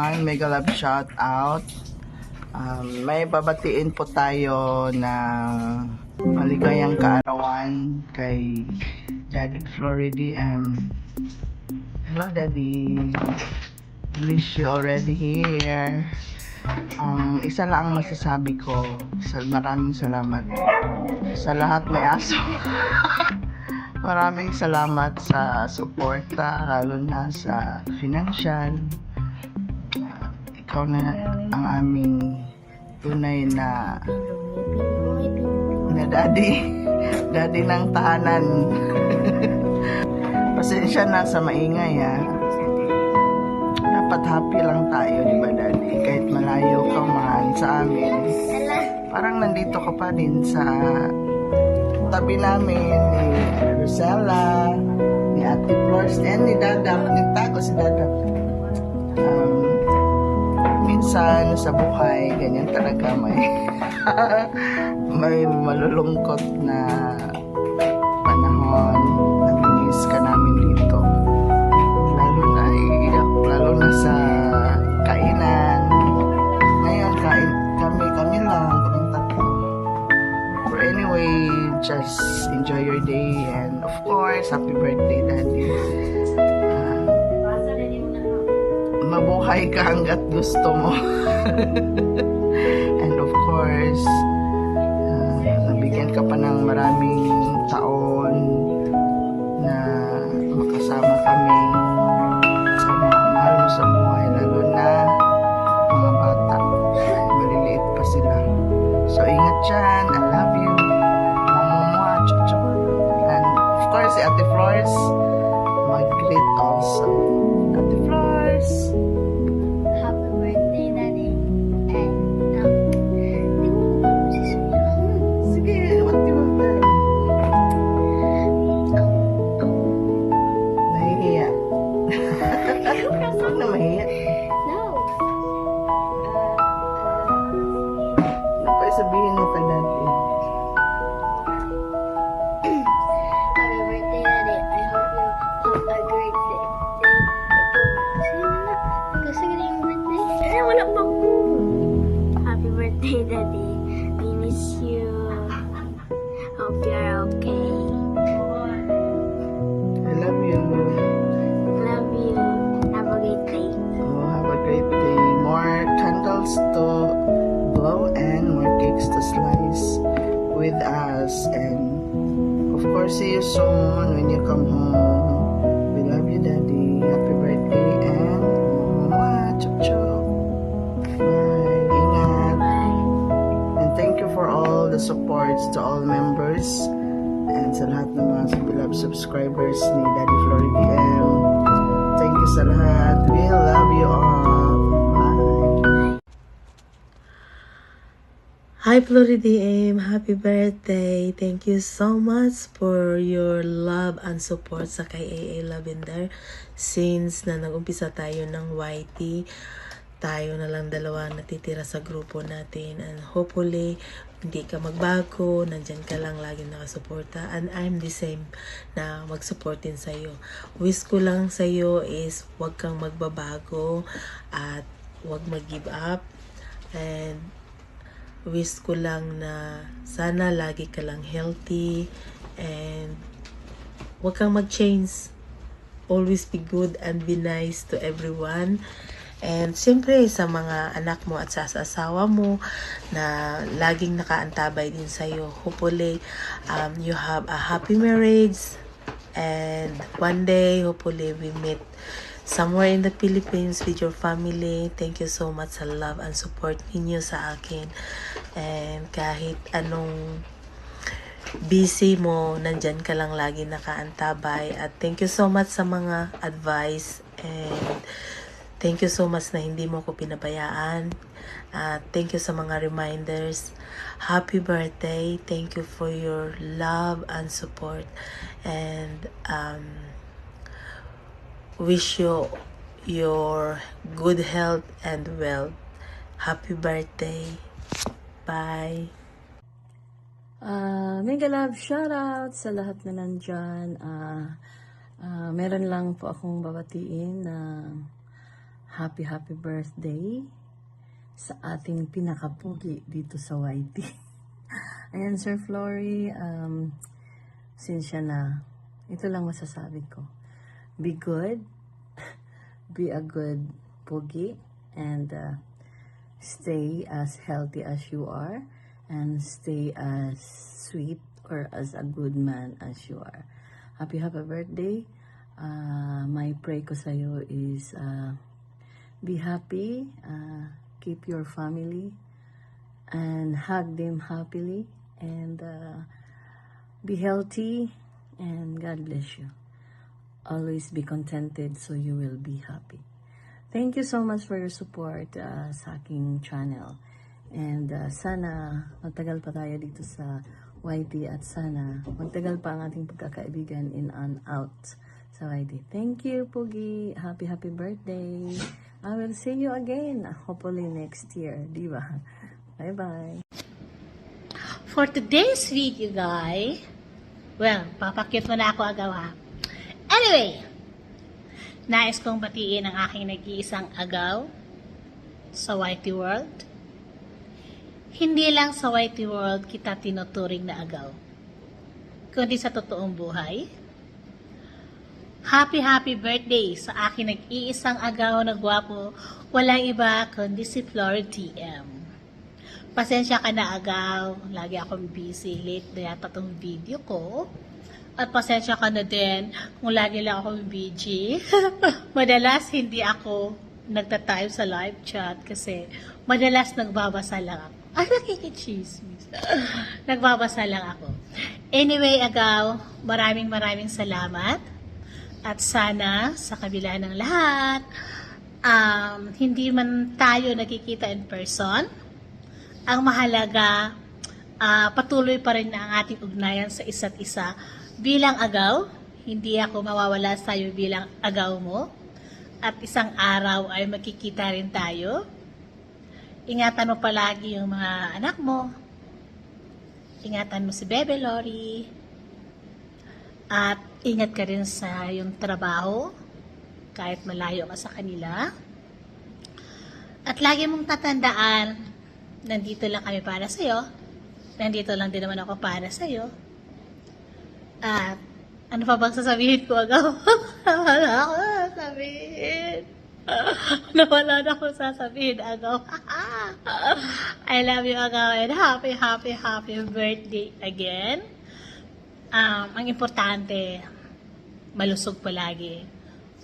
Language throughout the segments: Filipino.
everyone. Mega love shout out. May babatiin po tayo na maligayang kaarawan kay Daddy Floridy. Hello Daddy. Wish you already here. Isa lang ang masasabi ko. Maraming salamat sa lahat may aso. Maraming salamat sa suporta, lalo na sa financial. Ikaw na ang aming tunay na daddy ng tahanan. Pasensya na sa maingay ha. Dapat happy lang tayo, di ba Daddy? Kahit malayo ka man sa amin, parang nandito ka pa din sa tabi namin ni Rosella, ni Ate Flores, and ni Dada. Nagtago si Dada. Minsan sa buhay, ganyan talaga may malulungkot na panahon. Nag-miss ka namin dito. Lalo na iiyak, lalo na sa kainan. Ngayon, kami lang, kaming tatlo. But anyway, just enjoy your day, and of course, happy birthday, Daddy. Mabuhay ka hanggat gusto mo. And of course, nabigyan ka pa ng maraming taon na makasama kami sa mga mahal mo sa buhay, lalo na mga bata. Maliliit pa sila. So, ingat dyan. I love you. Mama, chuchuk. And of course, si Ate Flores mag-greet also. Ate Flores. Happy birthday, Daddy. And, Sige, what do you want? Nahihiya. Huwag na mahiya. no. Ano pa sabihin mo kay Daddy? Happy birthday, Daddy. I hope you have a great day. Kasi na yung birthday. Wala pa po. Happy birthday, Daddy. We miss you. Hope you're okay. I love you. Love you. Have a great day. Oh, have a great day. More candles to blow and more cakes to slice with us. And of course, see you soon when you come home. We love you, Daddy. Happy birthday and mwah, chup chup. Bye. Ingat. Bye. And thank you for all the supports to all members and sa lahat ng mga beloved subscribers ni Daddy Flory DM. Thank you sa lahat. We love you all. Bye. Hi Flory DM, happy birthday. Thank you so much for your love and support sa kay AA Lavender. Since na nag-umpisa tayo ng YT, tayo na lang dalawa natitira sa grupo natin, and hopefully hindi ka magbago, nandyan ka lang lagi nakasuporta, and I'm the same na mag-support din sa'yo. Wish ko lang sa'yo is huwag kang magbabago at huwag mag-give up, and wish ko lang na sana lagi ka lang healthy and huwag kang mag-change. Always be good and be nice to everyone. And siyempre sa mga anak mo at sa asawa mo na laging nakaantabay din sa'yo. Hopefully, you have a happy marriage. And one day, hopefully, we meet somewhere in the Philippines with your family. Thank you so much sa love and support ninyo sa akin. And kahit anong busy mo, nandyan ka lang lagi nakaantabay. At thank you so much sa mga advice. And thank you so much na hindi mo ko pinabayaan. Thank you sa mga reminders. Happy birthday. Thank you for your love and support. And wish you your good health and wealth. Happy birthday. Bye. Mega love shoutout sa lahat na nandyan. Meron lang po akong babatiin na happy birthday sa ating pinakapugi dito sa YT. Ayan, Sir Flory, sinsya na. Ito lang masasabi ko. Be good, be a good pugi, and stay as healthy as you are, and stay as sweet or as a good man as you are. Happy birthday. My pray ko sa'yo is be happy, keep your family, and hug them happily, and be healthy, and God bless you. Always be contented so you will be happy. Thank you so much for your support sa aking channel. And sana magtagal pa tayo dito sa YT, at sana magtagal pa ang ating pagkakaibigan in and out sa YT. Thank you, Pugi. Happy birthday. I will see you again, hopefully next year, di ba? Bye-bye. For today's video, guys, well, papakit mo na ako agaw ha. Anyway, nais kong batiin ang aking nag-iisang agaw sa YT World. Hindi lang sa YT World kita tinuturing na agaw, kundi sa totoong buhay. Happy birthday sa aking nag-iisang agaw na gwapo, walang iba kundi si Flory TM. Pasensya ka na agaw, lagi akong busy, late na yata tong video ko. At pasensya ka na din kung lagi lang akong busy. Madalas hindi ako nagtatayo sa live chat kasi madalas nagbabasa lang ako. Nakikichismis. Nagbabasa lang ako. Anyway, agaw, maraming salamat. At sana sa kabila ng lahat, hindi man tayo nakikita in person, ang mahalaga, patuloy pa rin na ang ating ugnayan sa isa't isa. Bilang agaw, hindi ako mawawala sa iyo bilang agaw mo. At isang araw ay magkikita rin tayo. Ingatan mo palagi yung mga anak mo. Ingatan mo si Bebe Lori. At ingat ka rin sa yung trabaho, kahit malayo ka sa kanila. At lagi mong tatandaan, nandito lang kami para sa'yo. Nandito lang din naman ako para sa'yo. At ano pa bang sasabihin ko agaw? Wala ako sasabihin. Nawala na akong sasabihin agaw. I love you agaw, and happy birthday again. Ang importante, malusog palagi.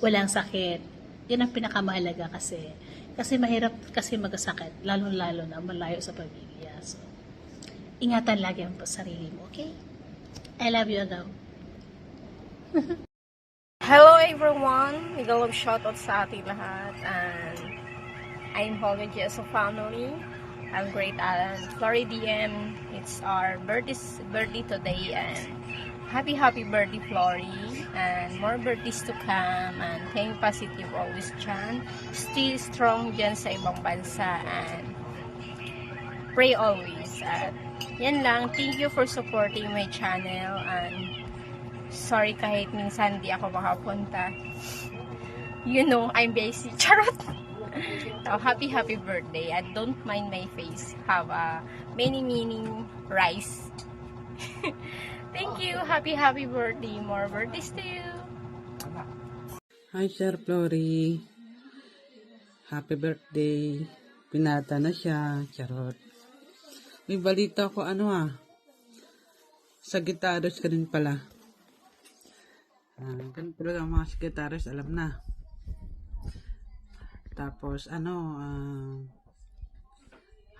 Walang sakit. Yan ang pinakamahalaga kasi. Kasi mahirap kasi magkasakit, lalo-lalo na malayo sa pamilya. So, ingatan lagi ang sarili mo, okay? I love you, agaw. Hello everyone! Migalog shoutout sa ating lahat, and I'm Holly as a family. I'm Great Alan, Flory DM. It's our birthday today, and happy birthday Flory, and more birthdays to come, and think positive always dyan. Stay strong dyan sa ibang bansa, and pray always. At yan lang, thank you for supporting my channel, and sorry kahit minsan di ako makapunta. You know, I'm busy. Charot! So, happy birthday. And don't mind my face. Have a many rice. Thank you. Happy birthday. More birthdays to you. Hi, Sir Flory. Happy birthday. Pinata na siya. Charot. May balita ko Sagittarius ka rin pala. Ganun pala ang mga Sagittarius, alam na. Tapos,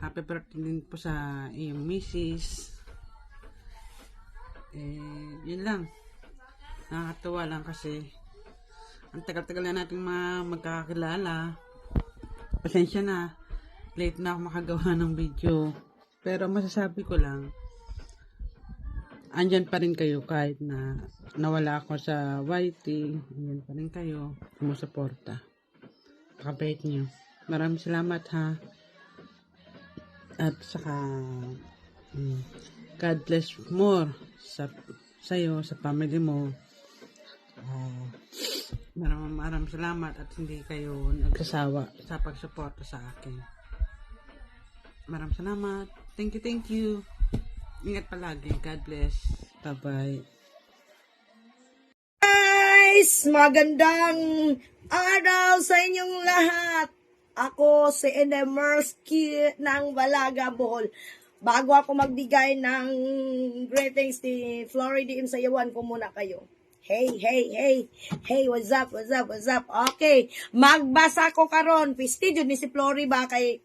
happy birthday din po sa iyong misis. Yun lang. Nakakatuwa lang kasi ang tagal-tagal na natin magkakakilala. Pasensya na. Late na ako makagawa ng video. Pero masasabi ko lang, andyan pa rin kayo kahit na nawala ako sa YT. Andyan pa rin kayo. Sumusuporta. Pakabait nyo. Maraming salamat ha. At saka God bless more sa'yo, sa family mo. Maraming salamat at hindi kayo nagsasawa sa pagsuporta sa akin. Maraming salamat. Thank you. Ingat palagi. God bless. Bye-bye. Guys, magandang araw sa inyong lahat. Ako si Enemersky ng Balaga, Bohol. Bago ako magbigay ng greetings ni Florida sa yawan ko muna kayo. Hey, what's up? Okay, magbasa ko karon. Pistidio ni si Flori ba kay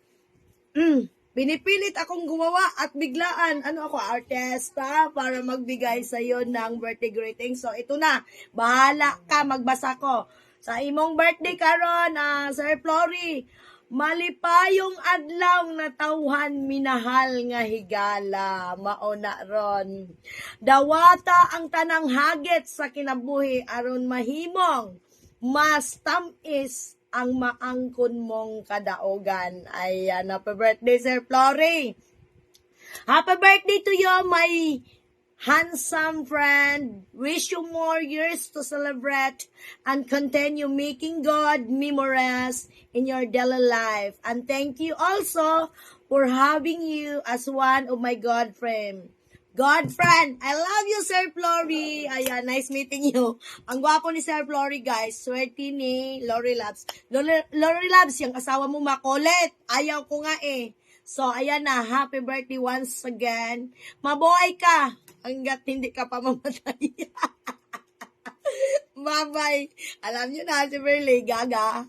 pinipilit akong gumawa at biglaan, ako, artista, para magbigay sa iyo ng birthday greeting. So, ito na. Bahala ka, magbasa ko. Sa imong birthday karon, Sir Flori, malipayong adlaw na tawhan minahal nga higala, mauna ron. Dawata ang tanang hagit sa kinabuhi aron mahimong mas tamis ang maangkon mong kadaogan. Ayan, happy birthday, Sir Flori. Happy birthday to you, my handsome friend. Wish you more years to celebrate and continue making God memories in your daily life. And thank you also for having you as one of my God friend. I love you, Sir Flori. Ayan, nice meeting you. Ang gwapo ni Sir Flori, guys. Swerte ni Lori Labs. Lori Labs, yung asawa mo makulit. Ayaw ko nga eh. So, ayan na. Happy birthday once again. Mabuhay ka hanggat hindi ka pa mamatay. Bye-bye. Alam nyo na, si Berly, gaga.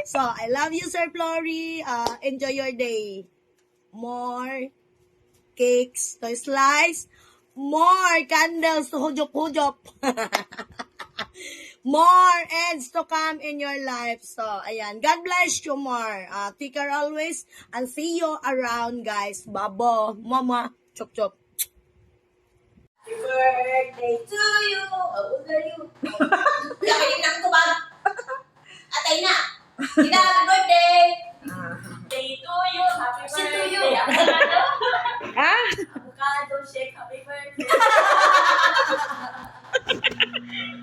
So, I love you, Sir Flori. Enjoy your day. More cakes to slice. More candles to hujop-hujop. More ends to come in your life. So, ayan. God bless you more. Take care always. And see you around, guys. Babo. Mama. Chop-chop. Happy birthday to you. How old are you? Laki din ang tubag. Atay na. Happy birthday. Day to you. Happy birthday. Avocado shake. Happy birthday.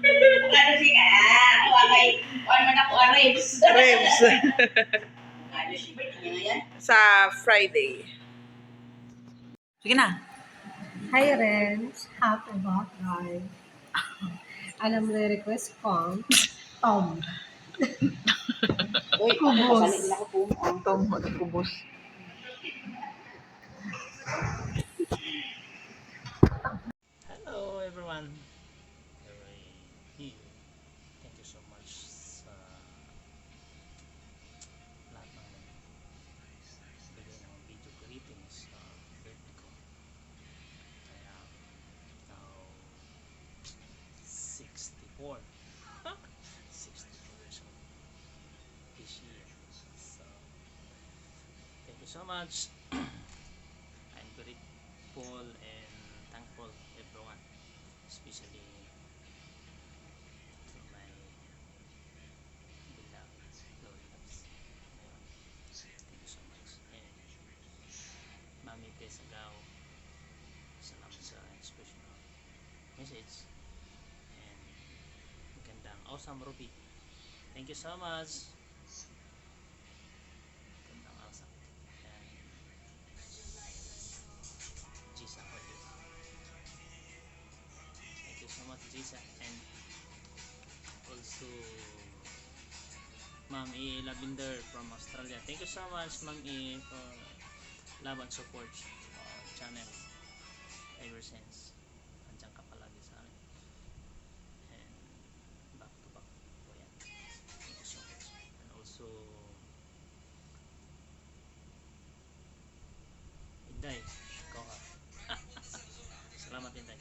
Avocado shake. Ano man ako, ribs. Avocado shake. Birthday niya yan? Sa Friday. Sige na. Hi, Renz. Happy birthday. Alam mo na request ko? Tom. Uy, Kubos. Tom, kubos. Hello everyone. Here. Thank you so much sa lahat ng bigay ng video greetings sa birthday ko. Kaya now 64. 64 years old this year. So thank you so much. I'm grateful and thankful everyone, especially to my beloved Lord Loves. Thank you so much. And Mami Tesagaw, salamat sa inspirational message. And magandang awesome Ruby. Thank you so much. Magandang awesome. And Jisa Audio. Thank you so much, Jisa. And also Ma'am E. Lavender from Australia. Thank you so much, Ma'am E, for love and support channel ever since. Andiyan ka palagi sa amin. And back to back po yan. Thank you so much. And also Inday, ikaw ka. Salamat Inday.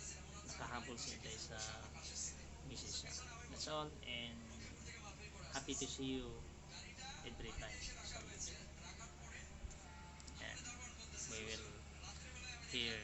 Nakahabol si Inday sa message niya. That's all, and happy to see you every time sa YouTube. And we will hear